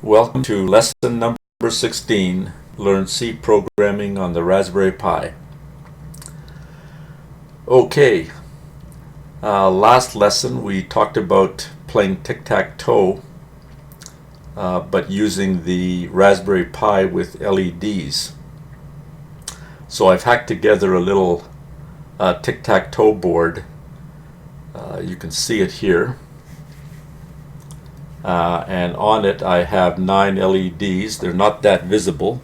Welcome to lesson number 16, Learn C Programming on the Raspberry Pi. Okay, last lesson we talked about playing tic-tac-toe, but using the Raspberry Pi with LEDs. So I've hacked together a little tic-tac-toe board. You can see it here. And on it I have 9 LEDs. They're not that visible,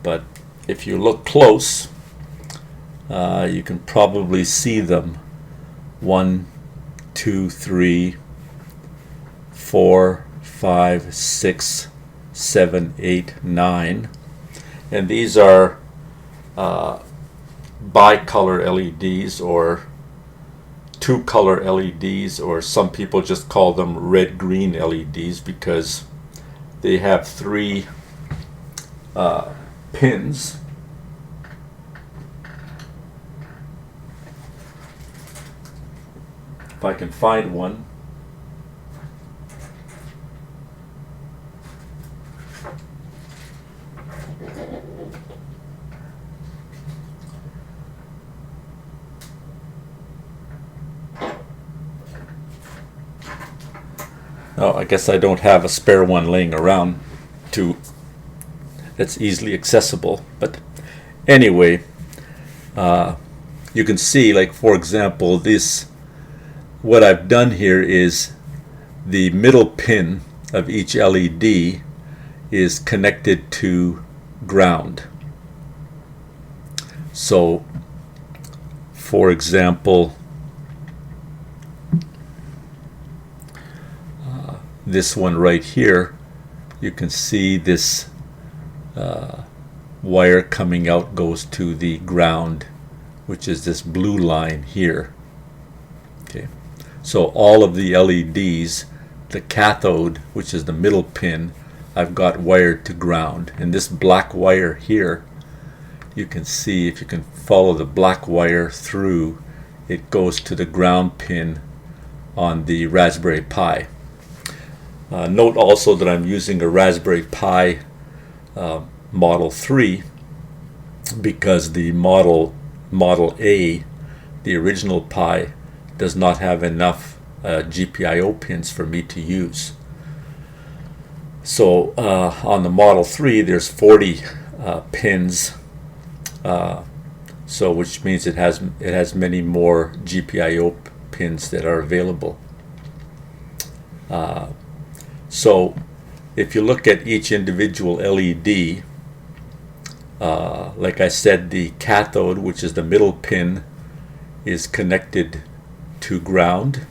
but if you look close, you can probably see them. 1, 2, 3, 4, 5, 6, 7, 8, 9. And these are bicolor LEDs, or two-color LEDs, or some people just call them red-green LEDs because they have 3 pins. If I can find one. Oh, I guess I don't have a spare one laying around that's easily accessible. But anyway, you can see, like, for example, what I've done here is the middle pin of each LED is connected to ground. So, for example, this one right here, you can see this wire coming out goes to the ground, which is this blue line here. Okay, so all of the LEDs, the cathode, which is the middle pin, I've got wired to ground. And this black wire here, you can see, if you can follow the black wire through, it goes to the ground pin on the Raspberry Pi. Note also that I'm using a Raspberry Pi Model 3 because the Model A, the original Pi, does not have enough GPIO pins for me to use. So on the Model 3 there's 40 pins, so which means it has many more GPIO pins that are available. So if you look at each individual LED, like I said, the cathode, which is the middle pin, is connected to ground,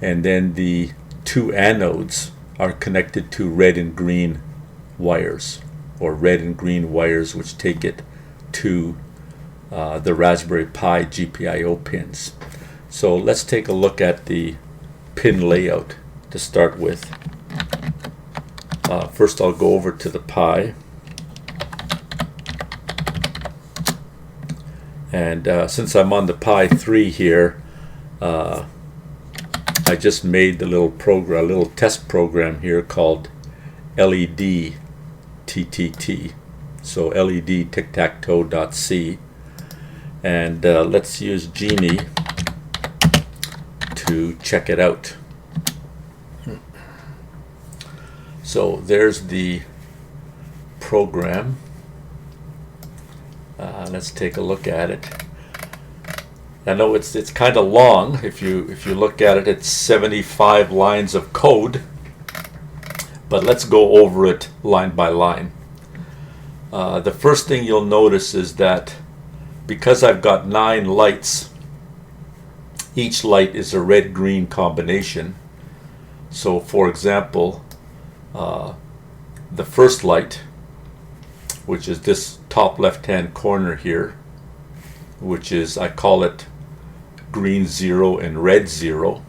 and then the 2 anodes are connected to red and green wires, or red and green wires which take it to the Raspberry Pi GPIO pins. So let's take a look at the pin layout to start with. First I'll go over to the Pi, and since I'm on the Pi 3 here, I just made the little test program here called LED TTT, so LED tic-tac-toe.c, and let's use Genie to check it out. So there's the program. Let's take a look at it. I know it's kind of long. If you look at it, it's 75 lines of code. But let's go over it line by line. The first thing you'll notice is that because I've got 9 lights, each light is a red-green combination. So for example, the first light, which is this top left-hand corner here, which is, I call it green 0 and red 0.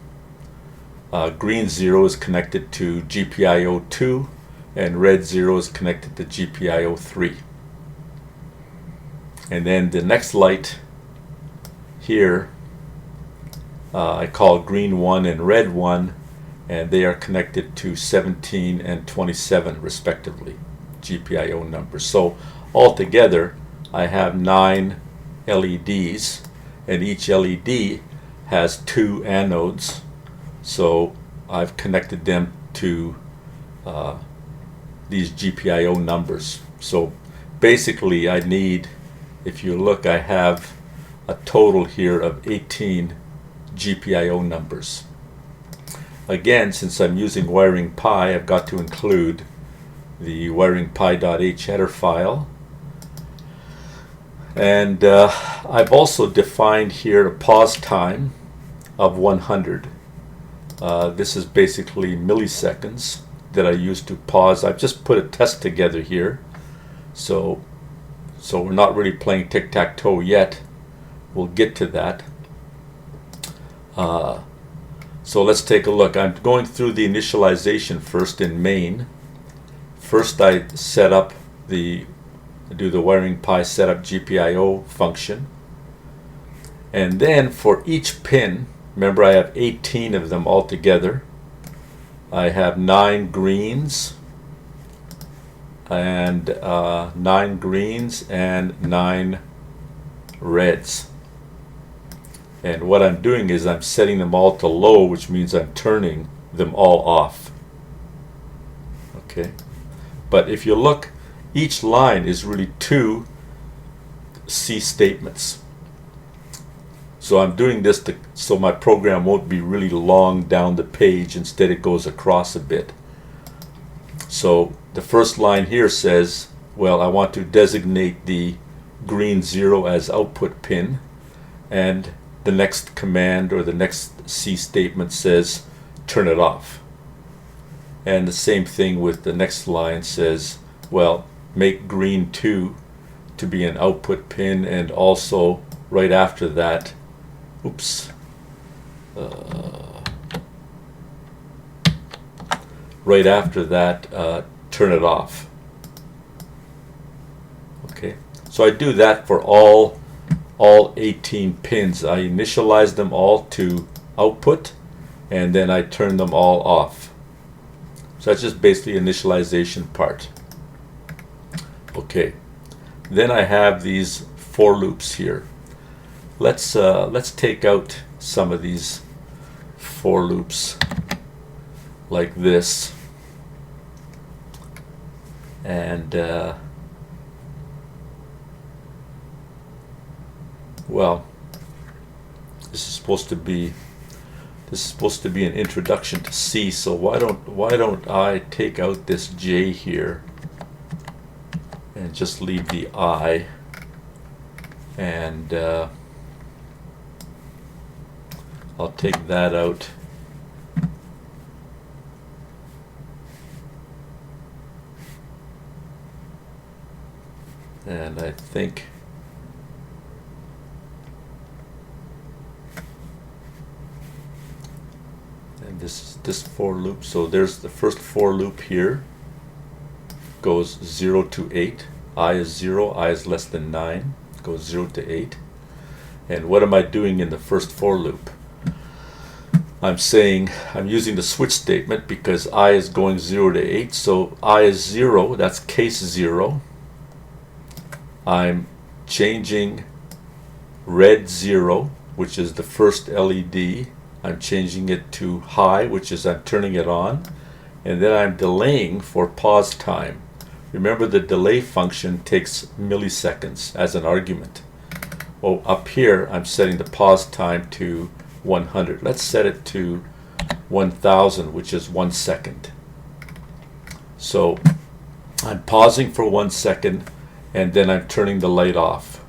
Green 0 is connected to GPIO 2, and red 0 is connected to GPIO 3. And then the next light here, I call green 1 and red 1, and they are connected to 17 and 27 respectively, GPIO numbers. So altogether I have 9 LEDs, and each LED has 2 anodes, so I've connected them to these GPIO numbers. So basically I need, if you look, I have a total here of 18 GPIO numbers. Again, since I'm using wiring pi, I've got to include the wiring pi.h header file. And I've also defined here a pause time of 100. This is basically milliseconds that I use to pause. I've just put a test together here. So we're not really playing tic-tac-toe yet. We'll get to that. So let's take a look. I'm going through the initialization first in main. First I set up do the wiring pi setup GPIO function. And then for each pin, remember I have 18 of them altogether. I have 9 greens and 9 greens and 9 reds. And what I'm doing is I'm setting them all to low, which means I'm turning them all off. Okay. But if you look, each line is really 2 C statements. So I'm doing this so my program won't be really long down the page. Instead it goes across a bit. So the first line here says, well, I want to designate the green 0 as output pin, and the next command or the next C statement says turn it off. And the same thing with the next line says, well, make green 2 to be an output pin, and also right after that, right after that, turn it off. Okay, so I do that for all 18 pins. I initialize them all to output, and then I turn them all off. So that's just basically initialization part. Okay, then I have these for loops here. Let's take out some of these for loops like this, and well, this is supposed to be an introduction to C. So why don't I take out this J here and just leave the I, and I'll take that out. And I think this for loop. So there's the first for loop here, goes 0 to 8. I is 0, I is less than 9, goes 0 to 8. And what am I doing in the first for loop? I'm saying I'm using the switch statement because I is going 0 to 8. So I is 0, that's case 0. I'm changing red 0, which is the first LED. I'm changing it to high, which is I'm turning it on, and then I'm delaying for pause time. Remember, the delay function takes milliseconds as an argument. Well, up here I'm setting the pause time to 100. Let's set it to 1000, which is 1 second. So I'm pausing for 1 second, and then I'm turning the light off.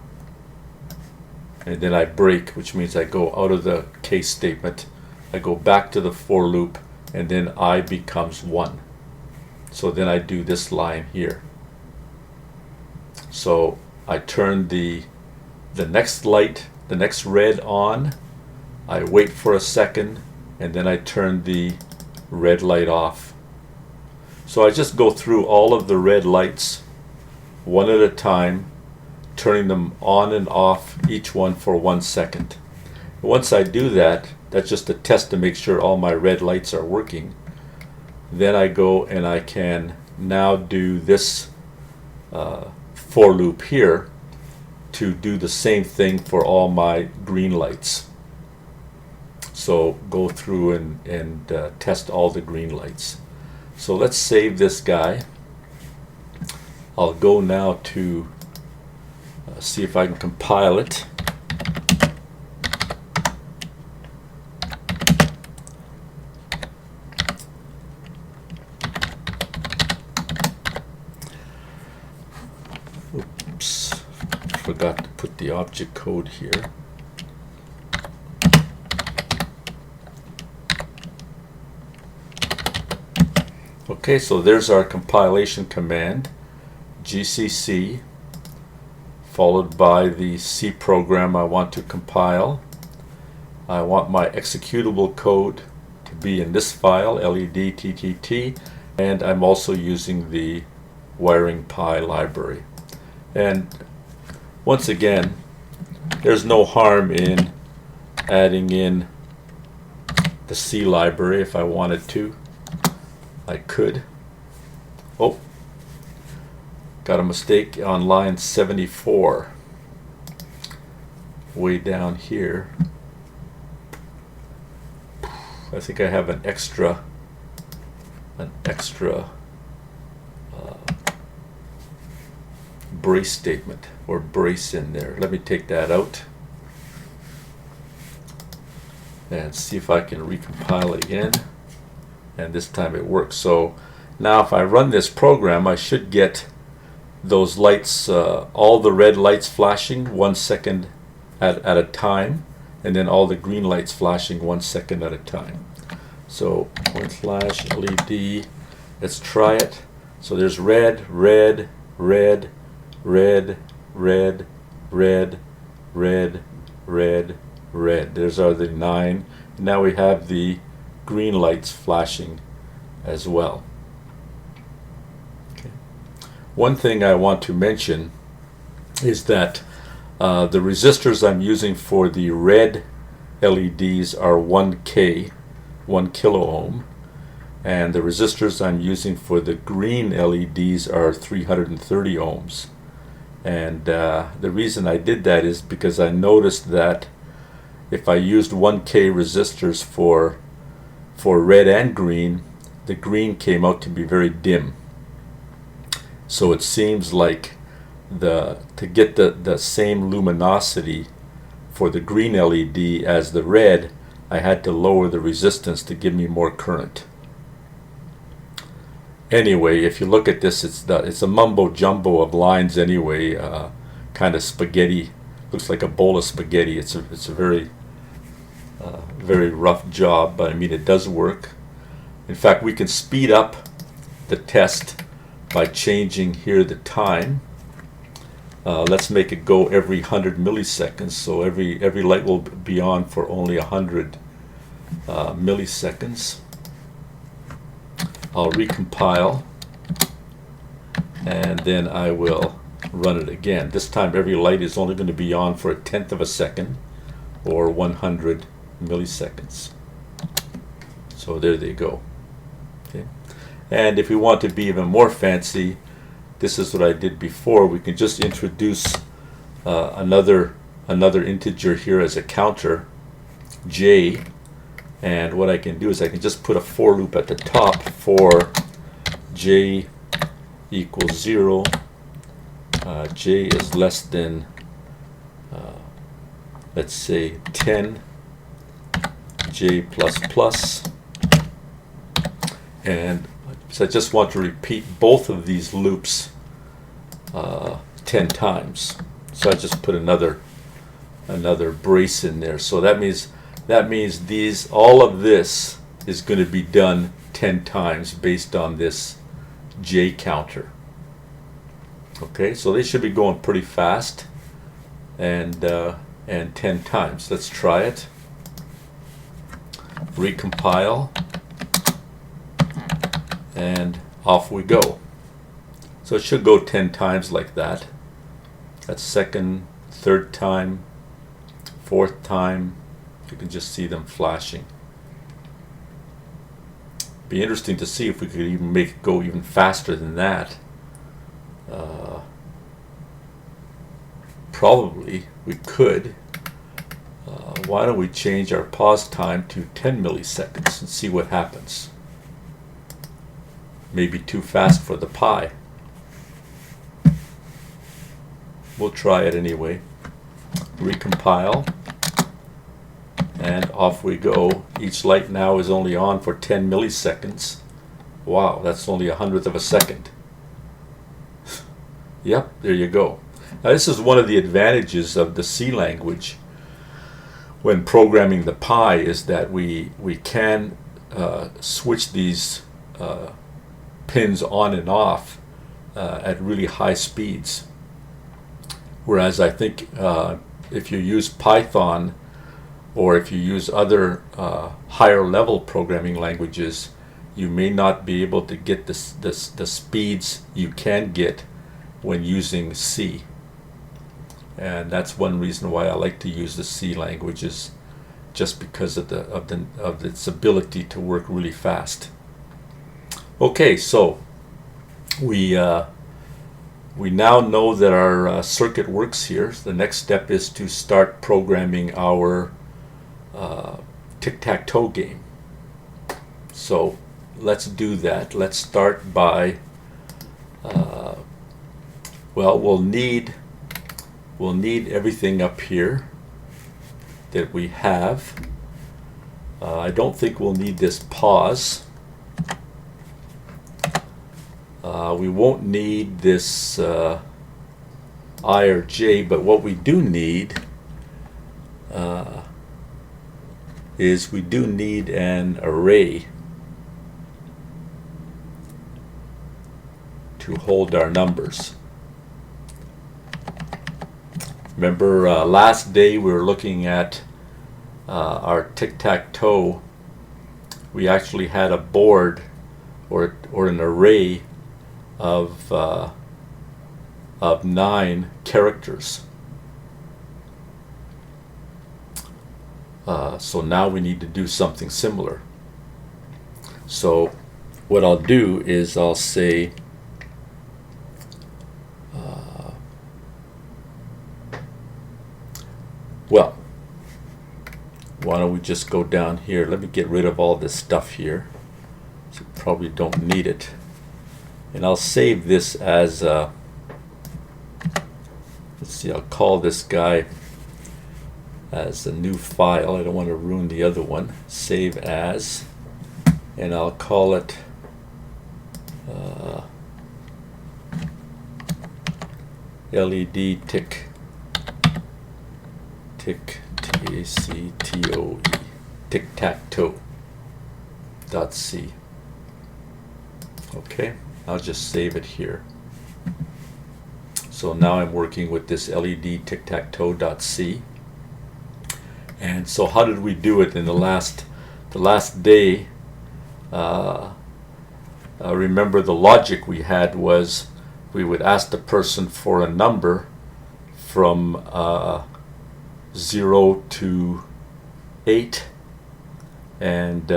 And then I break, which means I go out of the case statement. I go back to the for loop, and then I becomes 1. So then I do this line here. So I turn the next light, the next red on. I wait for a second, and then I turn the red light off. So I just go through all of the red lights one at a time, turning them on and off, each one for 1 second. Once I do that, That's just a test to make sure all my red lights are working. Then I go and I can now do this for loop here to do the same thing for all my green lights. So go through and test all the green lights. So let's save this guy. I'll go now to see if I can compile it. Oops, forgot to put the object code here. Okay, so there's our compilation command, GCC, followed by the C program I want to compile. I want my executable code to be in this file, LEDTTT, and I'm also using the wiring Pi library. And once again, there's no harm in adding in the C library if I wanted to. I could. Oh, got a mistake on line 74. Way down here. I think I have an extra brace statement or brace in there. Let me take that out and see if I can recompile it again. And this time it works. So now if I run this program, I should get those lights, all the red lights flashing 1 second at a time, and then all the green lights flashing 1 second at a time. So point flash LED, let's try it. So there's red, red, red, red, red, red, red, red, red. There's are the 9. Now we have the green lights flashing as well. Okay. One thing I want to mention is that the resistors I'm using for the red LEDs are 1K, 1 kilo ohm, and the resistors I'm using for the green LEDs are 330 ohms. And the reason I did that is because I noticed that if I used 1K resistors for red and green, the green came out to be very dim. So it seems like to get the same luminosity for the green LED as the red, I had to lower the resistance to give me more current. Anyway, if you look at this, it's a mumbo jumbo of lines anyway, kind of spaghetti. Looks like a bowl of spaghetti. It's a very very rough job, but I mean it does work. In fact, we can speed up the test by changing here the time. Let's make it go every 100 milliseconds, so every light will be on for only 100 milliseconds. I'll recompile and then I will run it again. This time every light is only going to be on for 1/10 of a second, or 100 milliseconds. So there they go. Okay. And if we want to be even more fancy, this is what I did before. We can just introduce another integer here as a counter, j, and what I can do is I can just put a for loop at the top for j equals 0, j is less than let's say 10, j plus plus, and so I just want to repeat both of these loops 10 times. So I just put another brace in there. So that means all of this is going to be done 10 times based on this j counter. Okay, so they should be going pretty fast, and 10 times. Let's try it. Recompile, and off we go. So it should go 10 times like that. That's second, third time, fourth time, You can just see them flashing. Be interesting to see if we could even make it go even faster than that. Probably we could. Why don't we change our pause time to 10 milliseconds and see what happens. Maybe too fast for the Pi. We'll try it anyway. Recompile. And off we go. Each light now is only on for 10 milliseconds. Wow, that's only 1/100th of a second. Yep, there you go. Now this is one of the advantages of the C language when programming the Pi, is that we can switch these pins on and off at really high speeds. Whereas I think if you use Python, or if you use other higher level programming languages, you may not be able to get the speeds you can get when using C. And that's one reason why I like to use the C languages, just because of its ability to work really fast. Okay, so we now know that our circuit works here. The next step is to start programming our tic-tac-toe game. So let's do that. Let's start by well, we'll need everything up here that we have. I don't think we'll need this pause. We won't need this I or J, but what we do need is we do need an array to hold our numbers. Remember last day we were looking at our tic-tac-toe. We actually had a board or an array of 9 characters. So now we need to do something similar. So what I'll do is I'll say well, why don't we just go down here. Let me get rid of all this stuff here. So probably don't need it. And I'll save this as let's see, I'll call this guy as a new file. I don't want to ruin the other one. Save as, and I'll call it LED tic TACTOE tic-tac-toe.c. Okay, I'll just save it here. So now I'm working with this LED tic-tac-toe.c. And so how did we do it in the last day? Remember, the logic we had was we would ask the person for a number from 0 to 8, and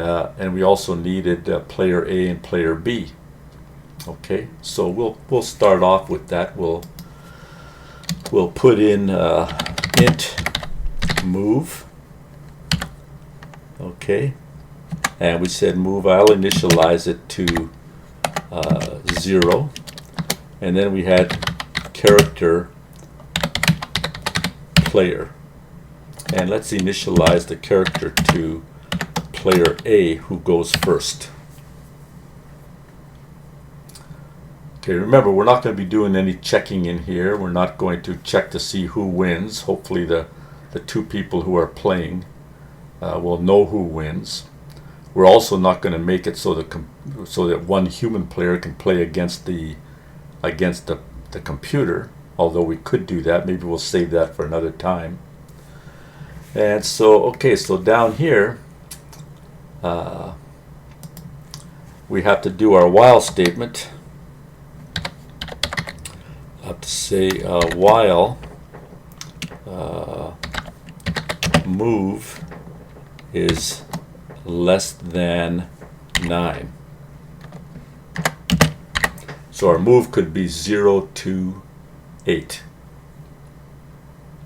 we also needed player A and player B. Okay, so we'll start off with that. We'll put in int move. Okay, and we said move. I'll initialize it to 0, and then we had character player, and let's initialize the character to player A, who goes first. Okay, remember, we're not going to be doing any checking in here. We're not going to check to see who wins. Hopefully the two people who are playing will know who wins. We're also not going to make it so that one human player can play against the computer, although we could do that. Maybe we'll save that for another time. And so, okay, so down here we have to do our while statement. I have to say while move is less than 9. So our move could be 0 to 8.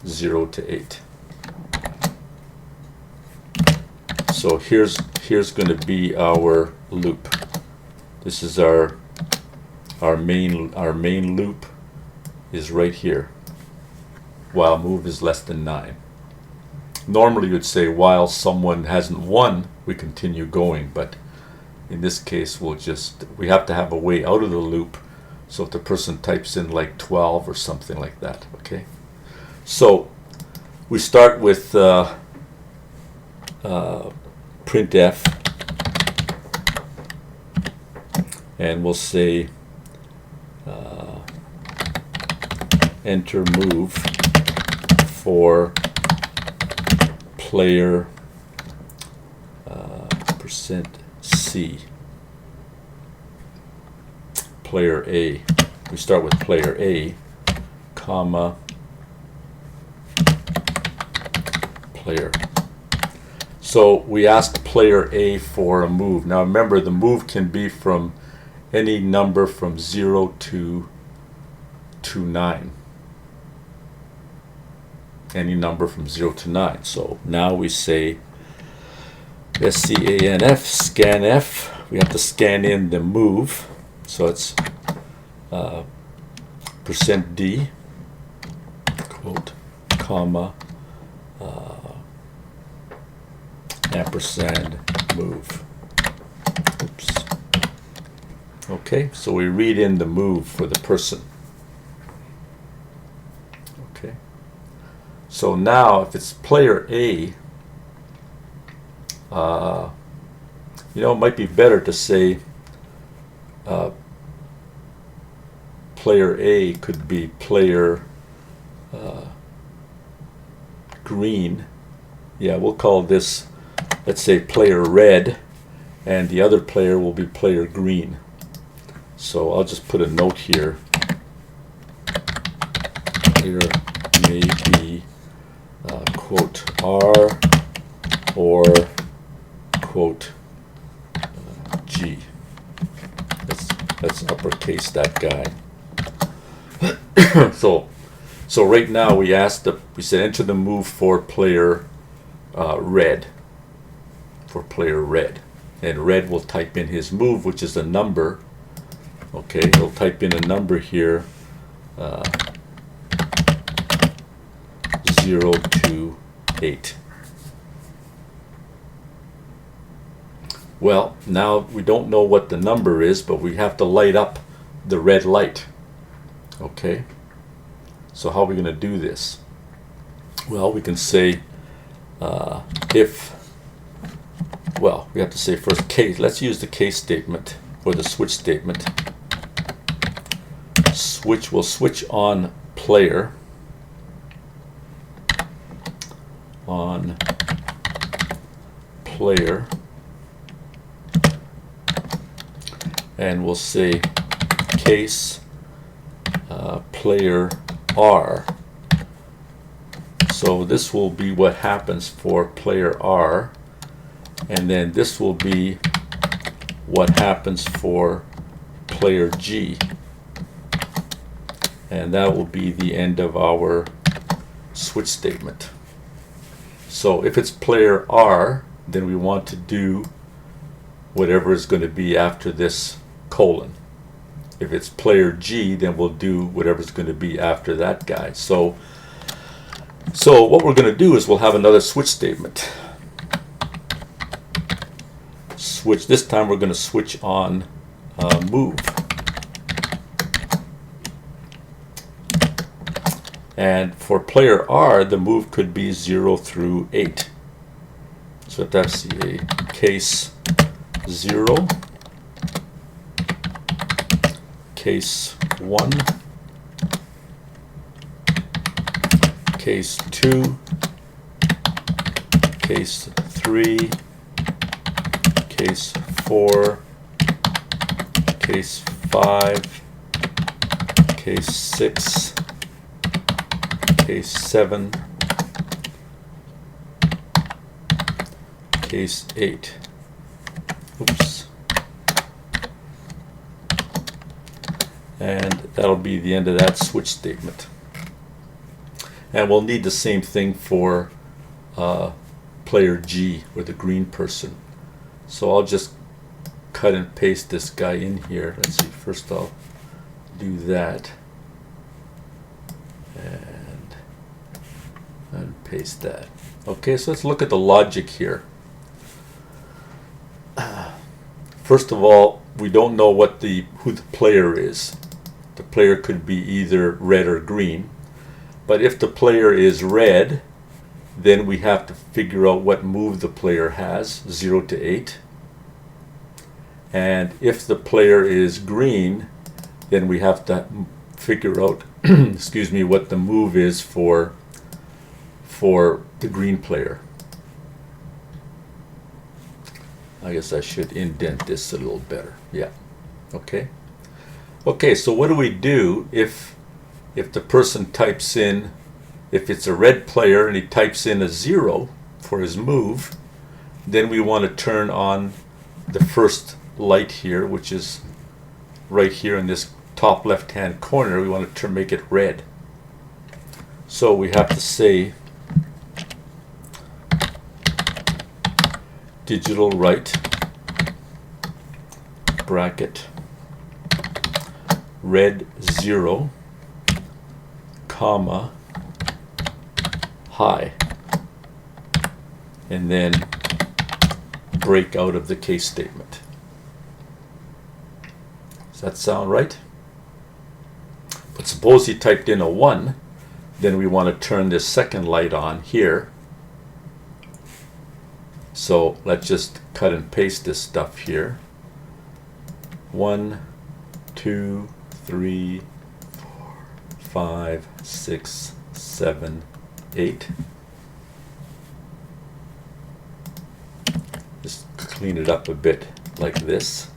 0 to 8. So here's going to be our loop. This is our main loop is right here, while move is less than 9. Normally you'd say while someone hasn't won, we continue going, but in this case we have to have a way out of the loop. So if the person types in like 12 or something like that, okay? So we start with printf, and we'll say enter move for player %C, player A. We start with player A, comma, player. So we asked player A for a move. Now remember, the move can be from any number from 0 to 9. Any number from 0 to 9. So now we say SCANF, scanf. We have to scan in the move. So it's %D, quote, comma, ampersand move. Oops. Okay, so we read in the move for the person. Okay. So now if it's player A, it might be better to say player A could be player green. Yeah, we'll call this, let's say, player red, and the other player will be player green. So I'll just put a note here. Player may be quote R or quote G. Let's uppercase that guy. So right now we said enter the move for player red. For player red, and red will type in his move, which is a number. Okay, he'll type in a number here, 0 to 8. Well, now we don't know what the number is, but we have to light up the red light. Okay, so how are we going to do this? Well, we can say we have to say first case. Let's use the case statement or the switch statement. Will switch on player, and we'll say case player R. So this will be what happens for player R, and then this will be what happens for player G, and that will be the end of our switch statement. So if it's player R, then we want to do whatever is going to be after this colon. If it's player G, then we'll do whatever's going to be after that guy. So what we're going to do is we'll have another switch statement. This time we're going to switch on move. And for player R, the move could be 0 through 8. So that's a case 0, case 1, case 2, case 3, case 4, case 5, case 6, case 7, case 8. Oops. And that'll be the end of that switch statement. And we'll need the same thing for player G, or the green person. So I'll just cut and paste this guy in here. Let's see, first I'll do that. And paste that. Okay, so let's look at the logic here. First of all, we don't know who the player is. The player could be either red or green. But if the player is red, then we have to figure out what move the player has, 0 to 8. And if the player is green, then we have to figure out excuse me, what the move is for the green player. I guess I should indent this a little better. Yeah. Okay. Okay, so what do we do if the person types in, if it's a red player and he types in a 0 for his move, then we want to turn on the first light here, which is right here in this top left hand corner. We want to make it red. So we have to say digital write bracket red 0 comma high, and then break out of the case statement. Does that sound right? But suppose he typed in a 1, then we want to turn this second light on here. So let's just cut and paste this stuff here. 1, 2, 3, 4, 5, 6, 7, 8. Just clean it up a bit like this.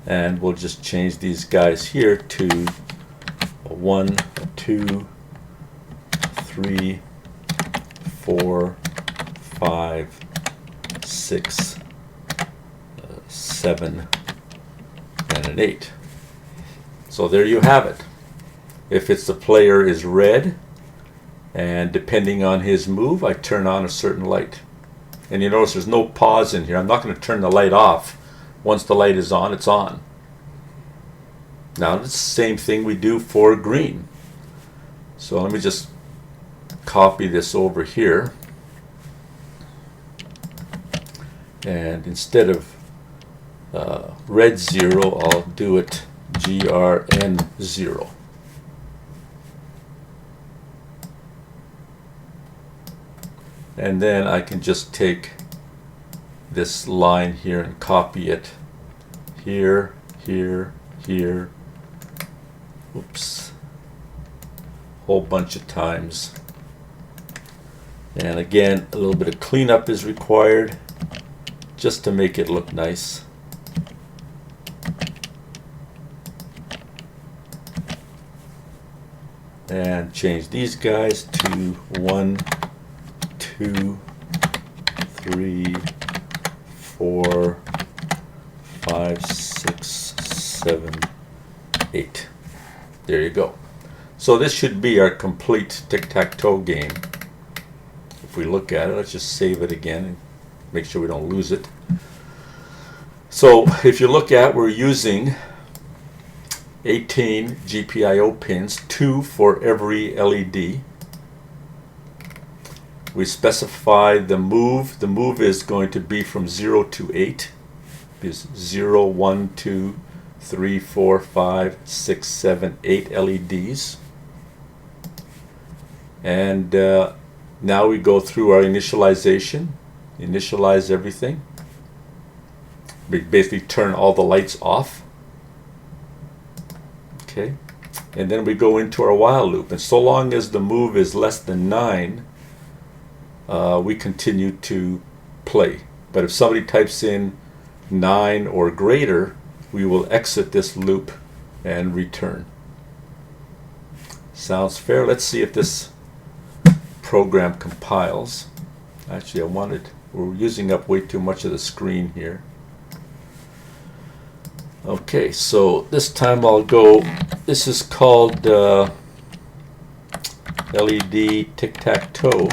And we'll just change these guys here to a 1, a 2, 3, 4, 5, 6, 7, and an 8. So there you have it. If it's the player is red, and depending on his move, I turn on a certain light. And you notice there's no pause in here. I'm not going to turn the light off. Once the light is on, it's on. Now it's the same thing we do for green. So let me just copy this over here. And instead of red 0, I'll do it GRN 0. And then I can just take this line here and copy it here, here, here. Oops. Whole bunch of times. And again, a little bit of cleanup is required just to make it look nice. And change these guys to 1, 2, 3, 4, 5, 6, 7, 8. There you go. So this should be our complete tic-tac-toe game. If we look at it, let's just save it again and make sure we don't lose it. So if you look at, we're using 18 GPIO pins, 2 for every LED. We specify the move. The move is going to be from 0 to 8. It's 0, 1, 2, 3, 4, 5, 6, 7, 8 LEDs. And now we go through our initialization. Initialize everything. We basically turn all the lights off. Okay. And then we go into our while loop. And so long as the move is less than 9, we continue to play. But if somebody types in 9 or greater, we will exit this loop and return. Sounds fair. Let's see if this program compiles. Actually, we're using up way too much of the screen here. Okay, so this time I'll go, this is called LED tic-tac-toe.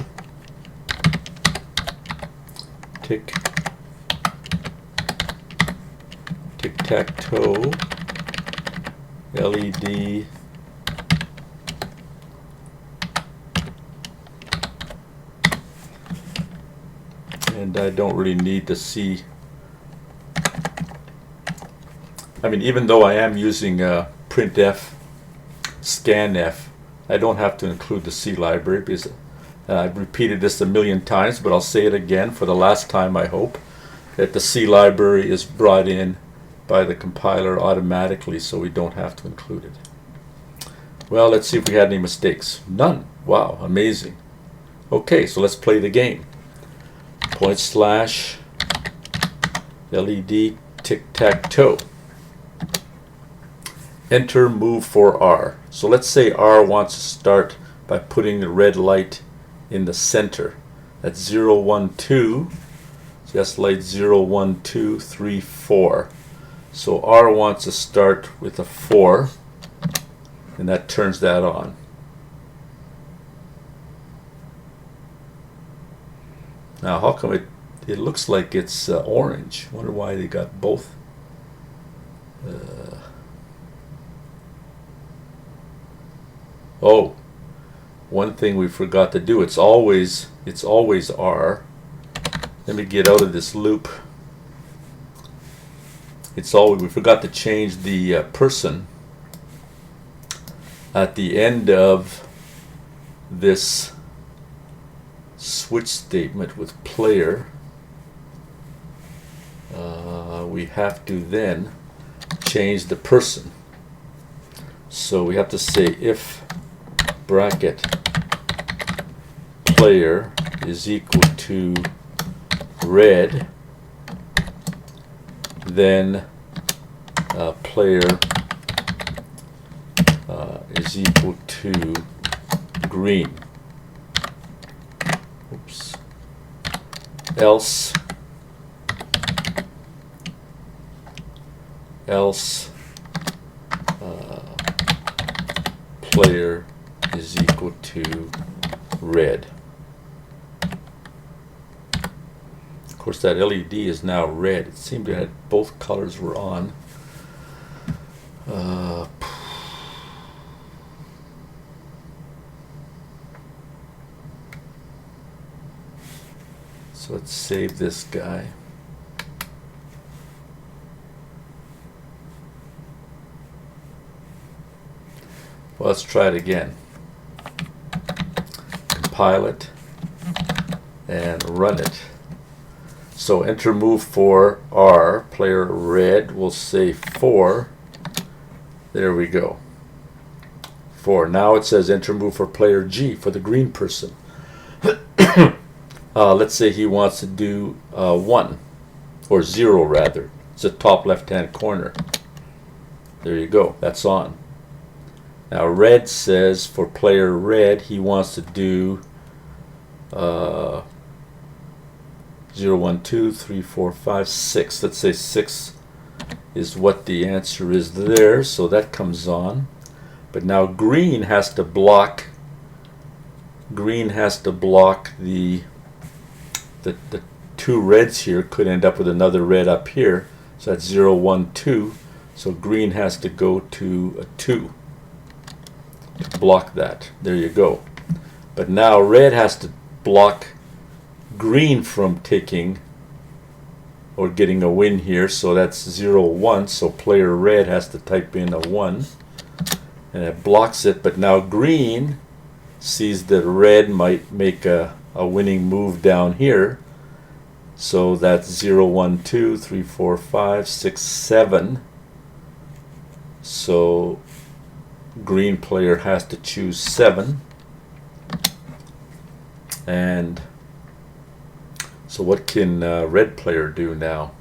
Tic-tac-toe LED and I don't really need to see. I mean, even though I am using printf, scanf, I don't have to include the C library because I've repeated this a million times, but I'll say it again for the last time, I hope, that the C library is brought in by the compiler automatically, so we don't have to include it. Well, let's see if we had any mistakes. None. Wow, amazing. Okay, so let's play the game. /LED tic-tac-toe. Enter move for R. So let's say R wants to start by putting the red light in the center. That's 0, 1, 2. Just light 0, 1, 2, 3, 4. So R wants to start with a 4, and that turns that on. Now, how come it looks like it's orange? I wonder why they got both. Oh, one thing we forgot to do. It's always R. Let me get out of this loop. We forgot to change the person at the end of this switch statement with player. We have to then change the person. So we have to say if bracket player is equal to red, then player is equal to green. Oops. Else player is equal to red. Of course, that LED is now red. It seemed that both colors were on. So let's save this guy. Well, let's try it again. Compile it and run it. So enter move for R, player red, we'll say 4. There we go. 4. Now it says enter move for player G, for the green person. Let's say he wants to do 1, or 0 rather. It's the top left-hand corner. There you go, that's on. Now red says for player red he wants to do 0, 1, 2, 3, 4, 5, 6. Let's say 6 is what the answer is there, so that comes on. But now green has to block the two reds here. Could end up with another red up here, so that's 0, 1, 2. So green has to go to a 2 to block that. There you go. But now red has to block green from taking or getting a win here, so that's 0, 1. So player red has to type in a 1 and it blocks it. But now green sees that red might make a winning move down here, so that's 0, 1, 2, 3, 4, 5, 6, 7. So green player has to choose 7. And so what can red player do now?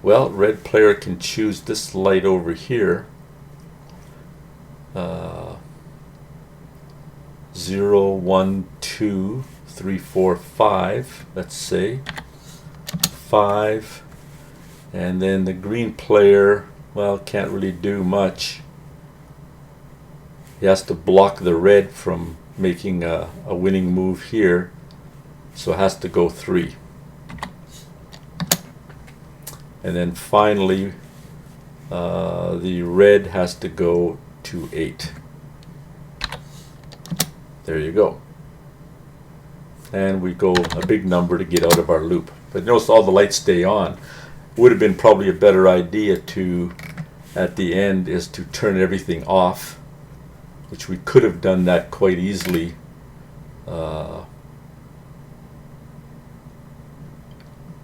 Well, red player can choose this light over here. 0, 1, 2, 3, 4, 5, let's say 5, and then the green player, well, can't really do much. He has to block the red from making a winning move here, so it has to go 3. And then finally the red has to go to 8. There you go. And we go a big number to get out of our loop. But notice all the lights stay on. Would have been probably a better idea to, at the end, is to turn everything off, which we could have done that quite easily.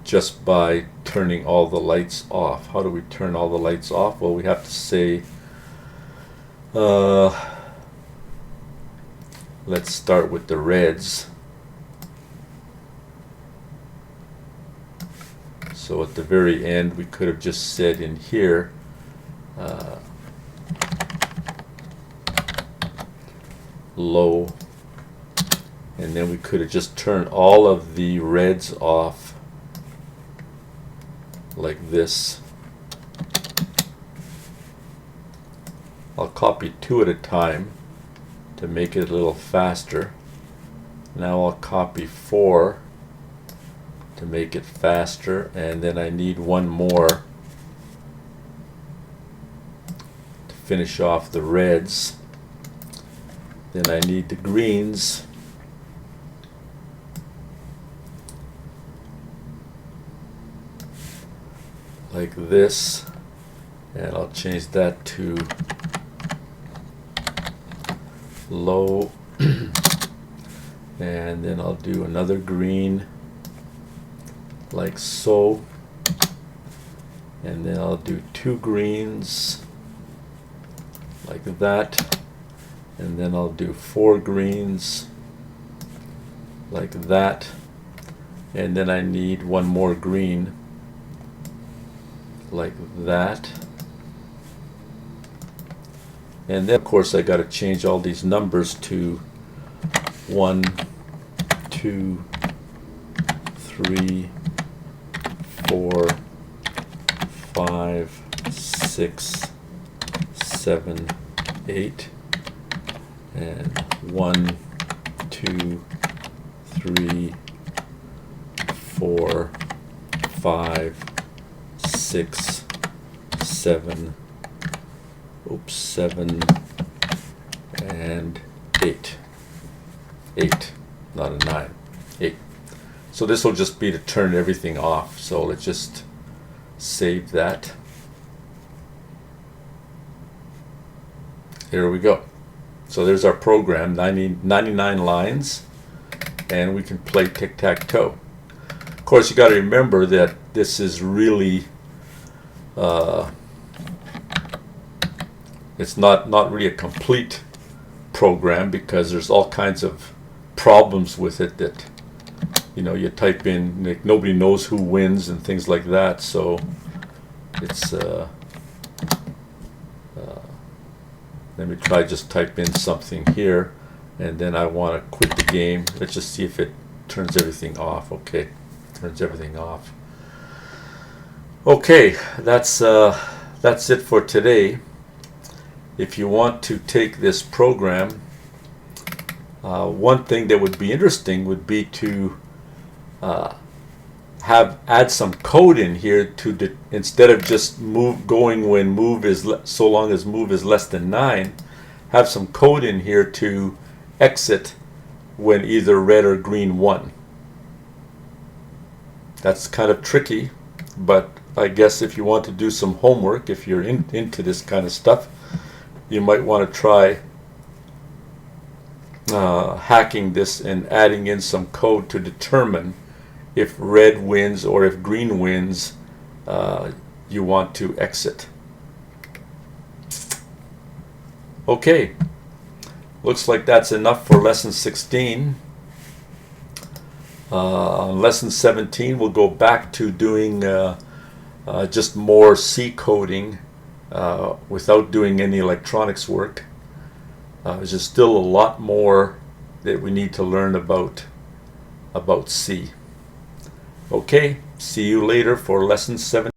Just by turning all the lights off. How do we turn all the lights off? Well, we have to say, let's start with the reds. So at the very end, we could have just said in here, low, and then we could have just turned all of the reds off like this. I'll copy 2 at a time to make it a little faster. Now I'll copy 4 to make it faster, and then I need one more to finish off the reds. Then I need the greens. Like this, and I'll change that to low, and then I'll do another green like so, and then I'll do 2 greens like that, and then I'll do 4 greens like that, and then I need one more green like that. And then of course I got to change all these numbers to 1, 2, 3, 4, 5, 6, 7, 8, and 1, 2, 3, 4, 5, 6, 7, 7, and 8. 8, not a 9. 8. So this will just be to turn everything off. So let's just save that. Here we go. So there's our program, 99 lines, and we can play tic-tac-toe. Of course, you got to remember that this is really it's not really a complete program, because there's all kinds of problems with it that, you know, you type in, like, nobody knows who wins and things like that. So it's let me try just type in something here, and then I want to quit the game. Let's just see if it turns everything off. Okay, turns everything off. Okay, that's it for today. If you want to take this program, one thing that would be interesting would be to add some code in here to instead of just going when move is so long as move is less than 9, have some code in here to exit when either red or green won. That's kind of tricky, but I guess if you want to do some homework, if you're into this kind of stuff, you might want to try hacking this and adding in some code to determine if red wins or if green wins, you want to exit. Okay, looks like that's enough for lesson 16. On lesson 17, we'll go back to doing just more C coding without doing any electronics work. There's just still a lot more that we need to learn about C. Okay, see you later for lesson 7.